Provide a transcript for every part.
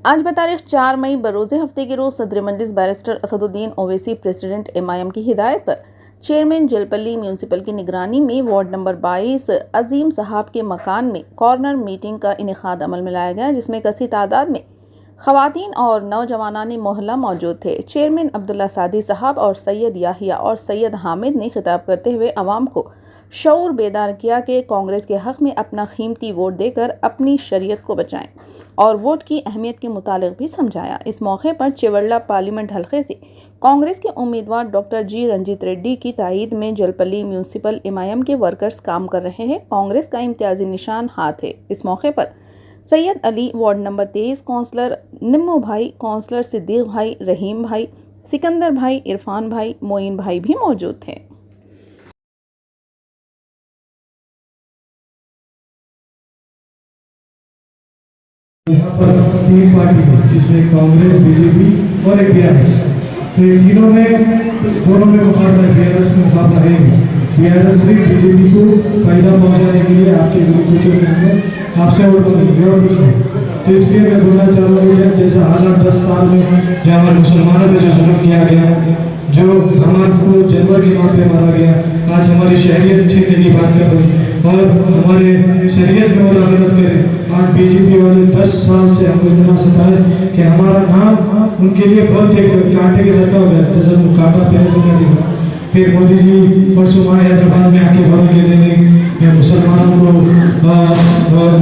आज बतारीख 4 मई बरोज़ हफ्ते के रोज़ सदर Majlis barrister Asaduddin Owaisi president MIM की हिदायत पर चेयरमैन जलपल्ली म्यूनसिपल की निगरानी में वार्ड नंबर 22 अजीम साहब के मकान में कॉर्नर मीटिंग का इनेकाद अमल में लाया गया, जिसमें कसी तादाद में ख़वातीन और नौजवानानी मोहल्ला मौजूद थे। चेयरमैन अब्दुल्ला सादी साहब और सैयद याहिया और सैयद हामिद ने खिताब करते हुए अवाम को शऊर बेदार किया कि कांग्रेस के हक़ में अपना कीमती वोट देकर अपनी शरीयत को बचाएं और वोट की अहमियत के मुतालिक भी समझाया। इस मौके पर चिवड़ला पार्लियामेंट हलके से कांग्रेस के उम्मीदवार डॉक्टर जी रंजीत रेड्डी की तायीद में जलपल्ली म्यूनसिपल MIM के वर्कर्स काम कर रहे हैं। कांग्रेस का इम्तियाजी निशान हाथ है। इस मौके पर Syed Ali, ward number 23 councillor Nimmo भाई, काउंसलर सिद्दीक भाई, रहीम भाई, सिकंदर भाई, इरफान भाई, मोइन भाई भी मौजूद थे। यहाँ पर तीन पार्टी है, जिसमें कांग्रेस, बीजेपी और एक BRS। तो ये तीनों दोनों में मुकाबला, BRS में मुकाबला है। BRS सिर्फ बीजेपी को फायदा पहुंचाने के लिए आपके कुछ आपसे वोट मांगेंगे और कुछ नहीं। तो इसलिए मैं बोलना चाहूँगा, जैसा हालात 10 साल में जो हमारे मुसलमानों पर जो जुल्म किया गया, जो हमारे को जानवर के नाम पे मारा गया, आज हमारी शहरियत छीनने की बात कर रहे और हमारे शरीयत में मुदाखलत करें। आज बीजेपी वाले 10 साल से हमको इतना सताए कि हमारा नाम उनके लिए बहुत एक कांटे के सत्ता हो गया, जैसे वो कांटा पहले से नहीं दिखा। फिर मोदी जी परसों आए हैदराबाद में आके भवन ले लेने, मैं मुसलमानों को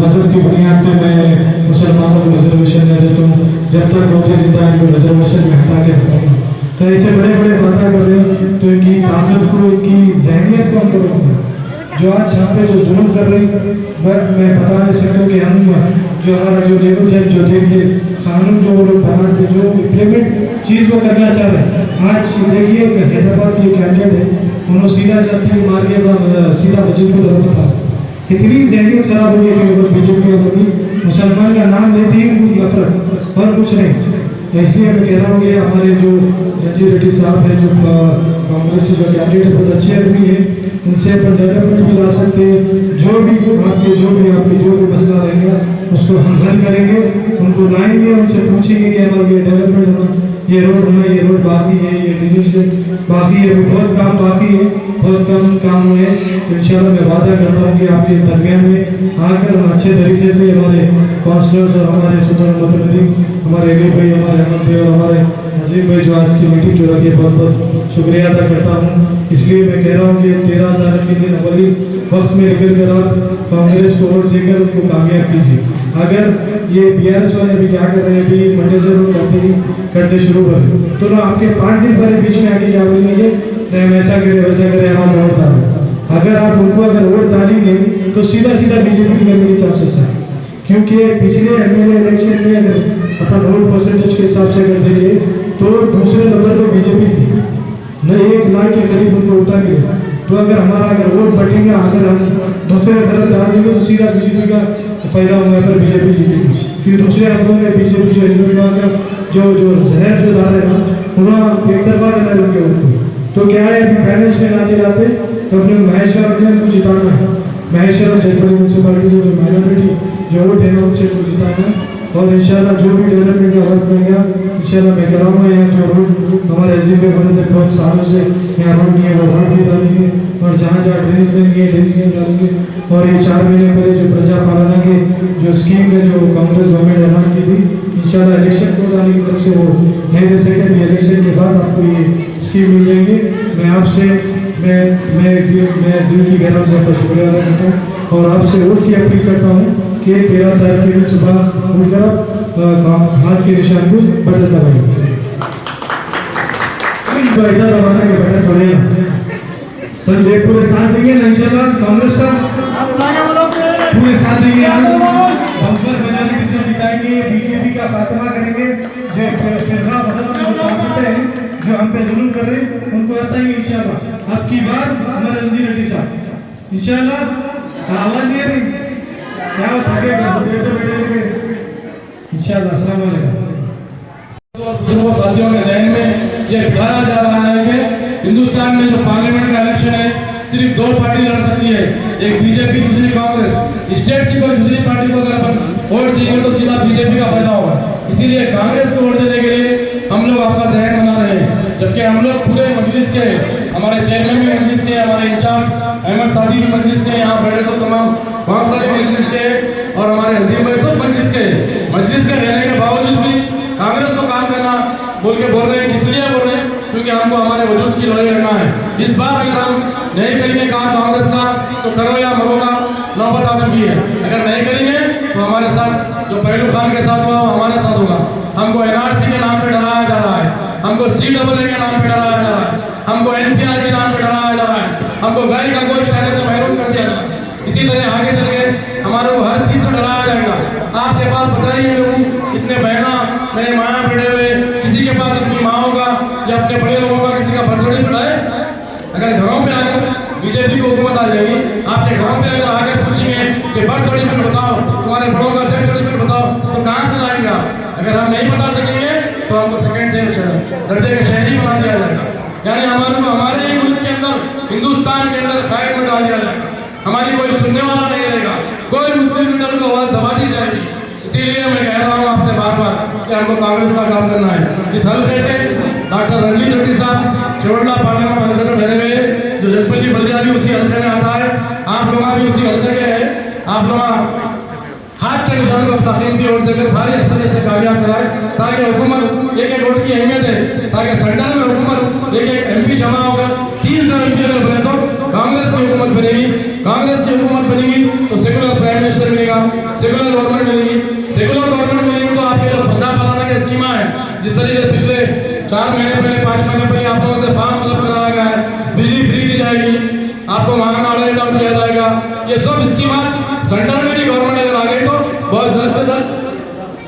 मजहब की बुनियाद पर मैं मुसलमानों को रिजर्वेशन दे देता हूँ, जब तक मोदी जिंदा है इनको रिजर्वेशन में हटा के रखूँगा। तो ऐसे बड़े बड़े बातें कर रहे हैं, तो इनकी ताकत को, इनकी जहनियत को हम करूँगा। जो आज यहाँ पे जो जुल्म कर रही है, मैं बता नहीं सकता कि हम जो हमारा जो लेवल है, जो देखिए कानून जो वो लोग बनाते, जो इम्प्लीमेंट चीज़ को करना चाह रहे हैं। आज देखिए हैदराबाद के कैंडिडेट है, उन्होंने सीधा जाते हुए मार के सीधा मस्जिद को दरबार था। इतनी जहनीत खराब हो गई कि बीजेपी लोगों की मुसलमान का नाम लेते ही उनकी नफरत और कुछ नहीं। इसलिए मैं कह रहा हूँ कि हमारे जो रंजीत रेड्डी साहब है, जो कांग्रेस से जो कैंडिडेट बहुत अच्छे आदमी है, उनसे अपन डेवलपमेंट भी ला सकते हैं। जो भी आपके जो भी मसला रहेगा उसको हम हल करेंगे, उनको लाएंगे, उनसे पूछेंगे कि हमारे ये डेवलपमेंट होना, ये रोड होना, ये रोड बाकी है, ये ड्रेनेज बाकी है, बहुत काम बाकी है, बहुत कम काम हुए। तो इंशाल्लाह मैं वादा करता हूँ कि आपके दरमियान में आकर हम अच्छे तरीके से हमारे काउंसलर्स और हमारे सदर प्रतिनिधि, हमारे अली भाई, हमारे अहमद भाई और हमारे नजीब भाई जो आज की मीटिंग जो रखी है, बहुत बहुत शुक्रिया अदा करता हूँ। इसलिए मैं कह रहा हूँ कि 13 तारीख के दिन अवली वक्त में निकल कर आप कांग्रेस को वोट देकर उनको कामयाब कीजिए। अगर ये BRS वाले भी क्या कर रहे हैं, भी मंडे से रोड करते शुरू कर तो ना आपके 5 दिन पहले बीच में आके क्या बोलेंगे, नहीं वैसा करे वैसा करे, हमारा वोट डालो। अगर आप उनको अगर वोट डालेंगे तो सीधा बीजेपी में मिलने चांसेस है, क्योंकि पिछले MLA इलेक्शन में अगर अपन वोट परसेंटेज के हिसाब से कर देंगे तो दूसरे नंबर पर बीजेपी थी, न 1 लाख के करीब उनको उठा गया। तो अगर वोट बढ़ेगा, अगर हम दूसरे तरफ डाल देंगे तो सीधा बीजेपी का फायदा होगा, पर बीजेपी जीतेगी। क्योंकि दूसरे हफ्तों में बीजेपी जो हिंदुस्तान का जो जहर जो डाल रहे हैं ना, उन्होंने एक तरफा करना उनके उनको। तो क्या है, अभी बैलेंस में लाते तो अपने महेश्वर को जिताना है। महेश्वर जयपुर म्यूनसिपालिटी से जो माइनॉरिटी जो वोट है ना, उनसे को जिताना है। और इंशाल्लाह जो भी डेवलपमेंट का वर्क करेगा, इंशाल्लाह मैं कराऊंगा। यहाँ जो रोड हमारे एसडीएम में बने थे बहुत सालों से, यहाँ रोड नहीं है, वो रोड भी डालेंगे, और जहाँ ड्रेनेज बनेंगे ड्रेनेज डालेंगे। और ये 4 महीने पहले जो प्रजा पालना के जो स्कीम है, जो कांग्रेस गवर्नमेंट ऐलान की थी, इंशाल्लाह इलेक्शन को आने की तरफ से वो नहीं दे सके, इलेक्शन के बाद आपको ये स्कीम मिल जाएंगे। मैं आपसे मैं दिल की गहराई से आपका शुक्रिया अदा करता हूँ और आपसे वोट की अपील करता हूँ कि 13 तारीख के दिन सुबह उठकर हाथ के निशान को बटन दबाइए। ऐसा दबाना के बटन दबाइए सर, जे पूरे साथ देंगे ना इंशाल्लाह, कांग्रेस का पूरे साथ देंगे, बम्पर मेजॉरिटी से जिताएंगे, बीजेपी का खात्मा करेंगे। जो फिरका बदल हैं, जो हम पे जुल्म कर रहे हैं, उनको हटाएंगे इंशाल्लाह। अब की बार हमारे रंजीत रेड्डी साहब इंशाल्लाह आवाज दिए रही क्या थकेगा बैठे इंशाल्लाह। अस्सलाम वालेकुम। साथियों के जहन में ये बताया जा रहा है कि हिंदुस्तान में जो पार्लियामेंट का इलेक्शन है, सिर्फ 2 पार्टी लड़ सकती है, एक बीजेपी, दूसरी कांग्रेस। स्टेट की कोई दूसरी पार्टी को अगर वोट देंगे तो सीधा बीजेपी का फायदा होगा। इसीलिए कांग्रेस को वोट देने के लिए हम लोग आपका जहन बना रहे हैं, जबकि हम लोग पूरे मजलिस के, हमारे चेयरमैन भी मजलिस के, हमारे इंचार्ज अहमद सादी भी मजलिस के, यहाँ बैठे तो तमाम काउंसलर मजलिस के और हमारे हजीम भाई सब मजलिस के रहने के बावजूद भी कांग्रेस को काम करना बोल रहे हैं। किस लिए बोल रहे हैं? क्योंकि हमको हमारे वजूद की लड़ाई लड़ना है। इस बार अगर हम नहीं करेंगे काम कांग्रेस का तो करो या मरो का नौबत आ चुकी है। अगर नहीं करेंगे तो हमारे साथ जो पहलू खान के साथ हुआ वो हमारे साथ होगा। हमको एनआरसी के नाम पे डराया जा रहा है, हमको CAA के नाम पे डराया जा रहा है, हमको NPR के नाम पे डराया जा रहा है, हमको गाय का गोश्त खाने से महरूम कर दिया जाए। इसी तरह आगे चल के हमारे को हर चीज़ से डराया जाएगा। आपके पास बताइए लोग इतने बहना मेरे माँ बेटे हुए, किसी के पास अपनी माँ होगा या अपने बड़े लोगों का किसी का बर्थडे पढ़ाए। अगर घरों पे आकर बीजेपी की हुकूमत आ जाएगी, आपके घरों पे अगर आकर पूछेंगे कि बर्थ सर्टिफिकेट बताओ, तुम्हारे बड़ों का डेथ सर्टिफिकेट बताओ, तो कहाँ से लाएंगे आप? अगर हम नहीं बता सकेंगे तो हमको सेकंड दर्जे का शहरी बना दिया जाएगा। यानी हमारे ही मुल्क के अंदर, हिंदुस्तान के अंदर खैर में डाल दिया जाएगा। हमारी कोई सुनने वाला नहीं रहेगा, कोई मुस्लिम लीडर को आवाज़ दबा दी जाएगी। इसीलिए मैं कह रहा हूँ आपसे बार बार कि हमको कांग्रेस का काम करना है। इस हल्के से डॉक्टर रंजीत रेड्डी साहब चोरला पार्लियामेंट हल्के से ठहरे हुए, जो जनपल्ली बल्दिया भी उसी हल्के में आता है, आप लोग भी उसी हल्के के हैं। आप लोग हाथ के निशान को तस्लीम की वोट देकर भारी स्तर से कामयाब कराए, ताकि हुकूमत एक वोट की अहमियत है, ताकि सेंटर में हुकूमत एक MP जमा होकर 300 MP अगर बने तो कांग्रेस की हुकूमत बनेगी। कांग्रेस की हुकूमत बनेगी तो सेकुलर प्राइम मिनिस्टर मिलेगा, सेकुलर गवर्नमेंट मिलेगी। सेकुलर गवर्नमेंट मिलेगी तो आपके जो बंदा फलाना के स्कीमा है, जिस तरीके से पिछले 4 महीने पहले 5 महीने पहले आप लोगों से फॉर्म फिलअप कराया गया है, बिजली फ्री दी जाएगी, आपको महंगा ऑर्डर दिया जाएगा। ये सब स्कीमात सेंटर में भी गवर्नमेंट अगर आ गई तो बहुत जल्द से जल्द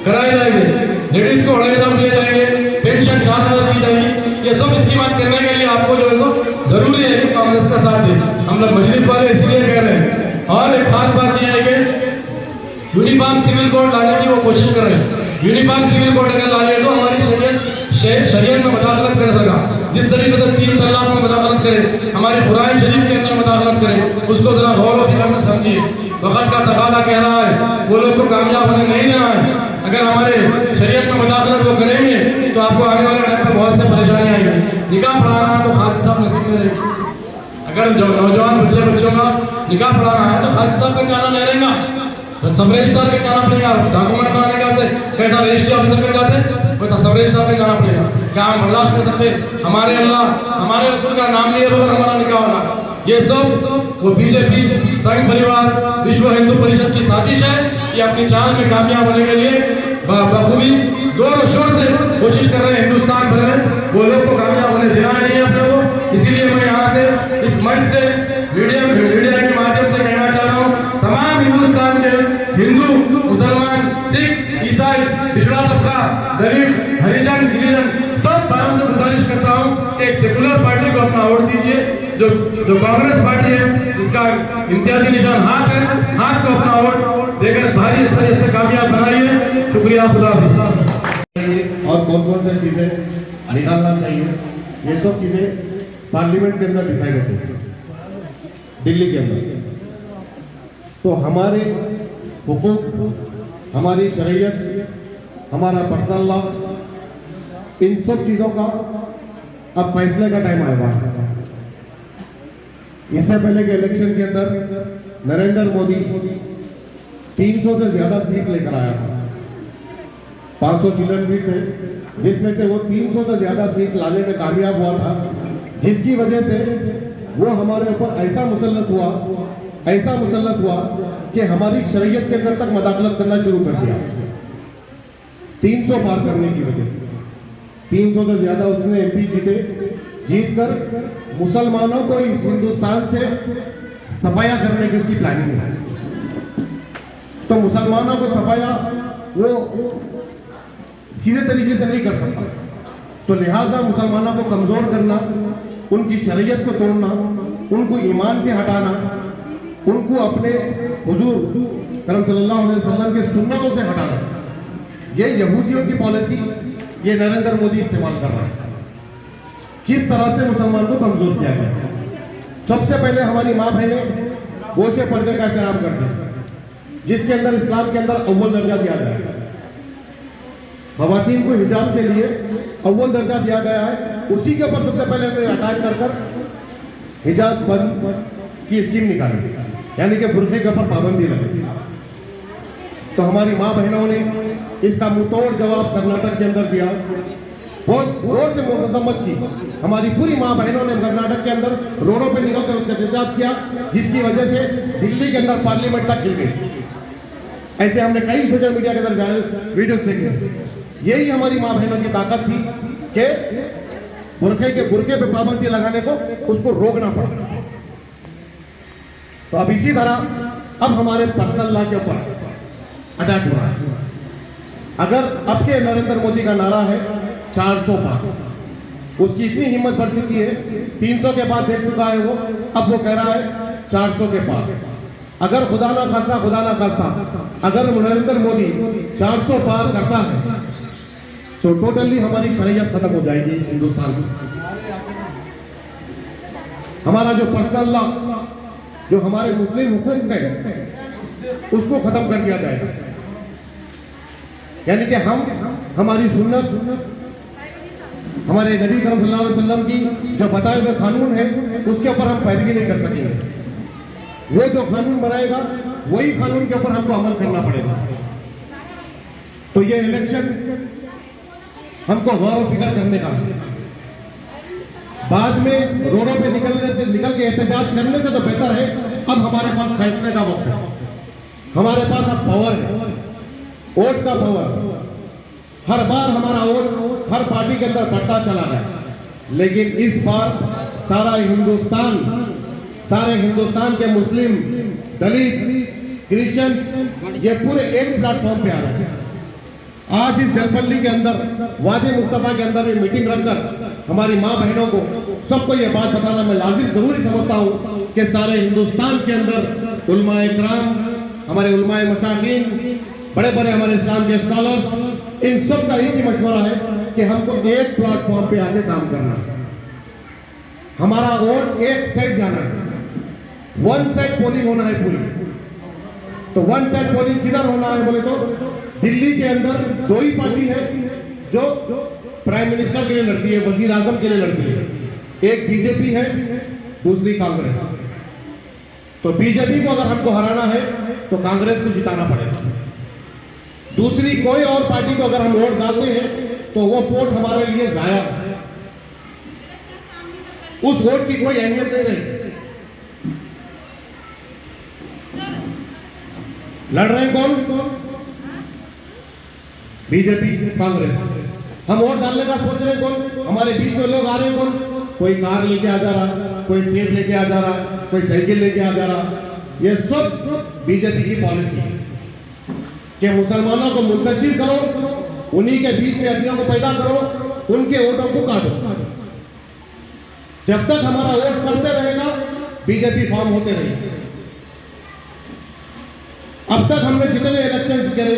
कराए जाएंगे। लेडीज को 2,500 दिए जाएंगे, पेंशन 4,000 की जाएगी। ये सब स्कीमात करने के लिए आपको जो है सो जरूरी है कि कांग्रेस का साथ दे। हम लोग मजलिस वाले इसलिए कह रहे हैं। और एक खास बात यह है कि यूनिफॉर्म सिविल कोड लाने की वो कोशिश कर रहे हैं। यूनिफॉर्म सिविल कोड अगर ला ले तो हमारी शरीयत में मदाखलत कर सका। जिस तरीके से 3 तलाक में मदाखलत करे, हमारे कुरान शरीफ के अंदर मदाखलत करे, उसको जरा गौर व फिक्र से समझिए। वक़्त का तकाज़ा कह रहा है, वो लोग को कामयाब होने नहीं देना है। अगर हमारे शरीयत में मदाखलत वो करेंगे तो आपको आने वाले टाइम में बहुत से परेशानी आएंगी। निकाह पढ़ाना है तो खाजी साहब नसीब में रहेगी। अगर जो नौजवान बच्चों का निकाह पढ़ाना है तो खाजी साहब का जाना नहीं रहेगा, सब रजिस्ट्रार के जाना पड़ेगा। डॉक्यूमेंट बनाने का से कैसा रजिस्ट्री ऑफिसर के जाते वैसा सब रजिस्ट्रार के जाना पड़ेगा। क्या हम बर्दाश्त कर सकते? हमारे अल्लाह हमारे रसूल का नाम लिए बगैर हमारा निकाह होगा। ये सब वो बीजेपी, संघ परिवार, विश्व हिंदू परिषद की साजिश है कि अपनी चाल में कामयाब होने के लिए बखूबी जोर और शोर से कोशिश कर रहे हैं हिंदुस्तान भर में। वो लोग को कामयाब होने देना नहीं है अपने को। इसीलिए मैं यहाँ से इस मंच से मीडिया के माध्यम से कहना चाह रहा हूँ, तमाम हिंदुस्तान के हिंदू, मुसलमान, सिख, ईसाई, पिछड़ा तबका, दलित, हरिजन, गिरिजन सब भाइयों से गुजारिश करता हूँ कि एक सेकुलर पार्टी को अपना वोट दीजिए। जो कांग्रेस पार्टी है जिसका इम्तियाजी निशान हाथ है, हाथ को अपना वोट देकर भारी स्तर से कामयाब बनाइए। शुक्रिया, खुदा हाफिज़। और कौन कौन सी चीज़ें निकालना चाहिए, ये सब चीज़ें पार्लियामेंट के अंदर डिसाइड होती है, दिल्ली के अंदर। तो हमारे हुकूक, हमारी शरीयत, हमारा पर्सनल लॉ, इन सब चीज़ों का अब फैसले का टाइम आएगा। इससे पहले के इलेक्शन के अंदर नरेंद्र मोदी 300 से ज़्यादा सीट लेकर आया था, 500 चिल्ड्रन सीट है, जिसमें से वो 300 से ज़्यादा सीट लाने में कामयाब हुआ था, जिसकी वजह से वो हमारे ऊपर ऐसा मुसल्लत हुआ कि हमारी शरीयत के अंदर तक मदाखलत करना शुरू कर दिया। 300 पार करने की वजह से 300 से ज़्यादा उसने MP जीतकर मुसलमानों को इस हिंदुस्तान से सफाया करने की उसकी प्लानिंग है। तो मुसलमानों को सफाया वो सीधे तरीके से नहीं कर सकता, तो लिहाजा मुसलमानों को कमज़ोर करना, उनकी शरीयत को तोड़ना, उनको ईमान से हटाना, उनको अपने हुजूर करम सल्लल्लाहु अलैहि वसल्लम के सुन्नतों से हटाना, ये यहूदियों की पॉलिसी ये नरेंद्र मोदी इस्तेमाल कर रहा है। किस तरह से मुसलमान को कमज़ोर किया गया? सबसे पहले हमारी माँ बहनें गोशे पर्दे का एहतराम करते हैं, जिसके अंदर इस्लाम के अंदर अव्वल दर्जा दिया जाएगा। खवातीन को हिजाब के लिए अव्वल दर्जा दिया गया है, उसी के ऊपर सबसे पहले हमने अटैक कर हिजाब बंद की स्कीम निकाली, यानी कि बुर्के के ऊपर पाबंदी लगी। तो हमारी माँ बहनों ने इसका मुंहतोड़ जवाब कर्नाटक के अंदर दिया, बहुत जोर से मजम्मत की। हमारी पूरी माँ बहनों ने कर्नाटक के अंदर रोडों पे निकलकर उसका एहतजाज किया, जिसकी वजह से दिल्ली के अंदर पार्लियामेंट तक हिल गई। ऐसे हमने कई सोशल मीडिया के अंदर वीडियोस देखे। यही हमारी माँ बहनों की ताकत थी कि बुरके पे पाबंदी लगाने को उसको रोकना पड़ा। तो अब इसी तरह अब हमारे पर्सनल लॉ के ऊपर अटैक हो रहा है। अगर अब के नरेंद्र मोदी का नारा है 400 पार, उसकी इतनी हिम्मत बढ़ चुकी है, 300 के बाद देख चुका है वो, अब वो कह रहा है 400 के पार। अगर खुदा ना खास्ता अगर नरेंद्र मोदी 400 पार करता है तो टोटली हमारी शरीयत खत्म हो जाएगी इस हिंदुस्तान से। हमारा जो पर्सनल लॉ, जो हमारे मुस्लिम हुकूक है, उसको खत्म कर दिया जाएगा। यानी कि हमारी सुन्नत, हमारे नबी करीम सल्लल्लाहु अलैहि वसल्लम की जो बताए हुए कानून है, उसके ऊपर हम पैरवी नहीं कर सकेंगे। वो जो कानून बनाएगा वही कानून के ऊपर हमको अमल करना पड़ेगा। तो ये इलेक्शन हमको गौर फिक्र करने का, बाद में रोडों पे निकल के एहतजाज करने से तो बेहतर है अब हमारे पास फैसले का वक्त है। हमारे पास अब पावर है, वोट का पावर। हर बार हमारा वोट हर पार्टी के अंदर बढ़ता चला है, लेकिन इस बार सारे हिंदुस्तान के मुस्लिम, दलित, क्रिश्चियंस ये पूरे एक प्लेटफॉर्म पे आ रहे हैं। आज इस जलपल्ली के अंदर, वादी मुस्तफा के अंदर ये मीटिंग रखकर हमारी माँ बहनों को सबको ये बात बताना मैं लाजिम जरूरी समझता हूँ कि सारे हिंदुस्तान के अंदर उलमाए इकराम, हमारे उलमाए मशाकिन, बड़े बड़े हमारे इस्लाम के स्कॉलर्स, इन सब का एक ही मशवरा है कि हमको एक प्लेटफॉर्म पे आके काम करना है। हमारा वोट एक साइड जाना है, वन साइड पोलिंग होना है पूरी। तो वन साइड पोलिंग किधर होना है बोले तो दिल्ली के अंदर दो ही पार्टी है जो प्राइम मिनिस्टर के लिए लड़ती है, वजीर आजम के लिए लड़ती है। एक बीजेपी है, दूसरी कांग्रेस। तो बीजेपी को अगर हमको हराना है तो कांग्रेस को जिताना पड़ेगा। दूसरी कोई और पार्टी को अगर हम वोट डालते हैं तो वो वोट हमारे लिए जाया है, उस वोट की कोई अहमियत नहीं रही। लड़ रहे हैं कौन? बीजेपी, कांग्रेस। हम वोट डालने का सोच रहे हैं कौन? हमारे बीच में लोग आ रहे हैं कौन? कोई कार लेके आ जा रहा, कोई सेब लेके आ जा रहा, कोई साइकिल लेके आ जा रहा। ये सब बीजेपी की पॉलिसी है कि मुसलमानों को मुंतशिर करो, उन्हीं के बीच में अदलियों को पैदा करो, उनके वोटों को काटो। जब तक हमारा वोट चलते रहेगा बीजेपी फॉर्म होते रहेगी। अब तक हमने जितने इलेक्शंस करे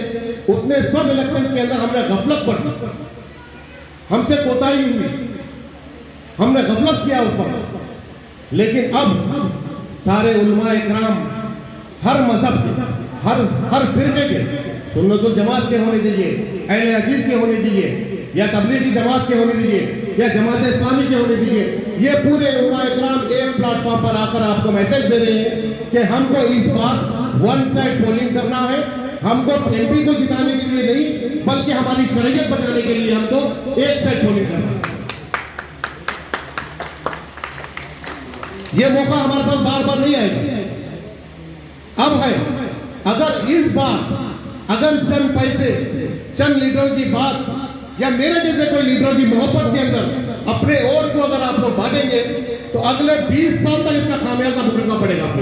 उतने सब इलेक्शंस के अंदर हमने गफलत बरती, हमसे कोताही हुई, हमने गफलत किया उस पर। लेकिन अब सारे उलमा इकराम, हर मजहब के, हर फिरके के, सुन्नतुल जमात के होने दीजिए, अहले हदीस के होने दीजिए, या तबलीगी जमात के होने दीजिए, या जमात इस्लामी के होने दीजिए, ये पूरे उलमा इकराम एक प्लेटफॉर्म पर आकर आपको मैसेज दे रहे हैं कि हमको इस बार वन साइड पोलिंग करना है। हमको एमपी को जिताने के लिए नहीं, बल्कि हमारी शरीयत बचाने के लिए हमको एक साइड पोलिंग करना है। ये मौका हमारे पास बार बार नहीं आएगा, अब है। अगर इस बार अगर चंद पैसे, चंद लीडरों की बात, या मेरे जैसे कोई लीडरों की मोहब्बत के अंदर अपने वोट को अगर आप लोग बांटेंगे तो अगले 20 साल तक इसका खामियाजा भुगतना पड़ेगा आपको।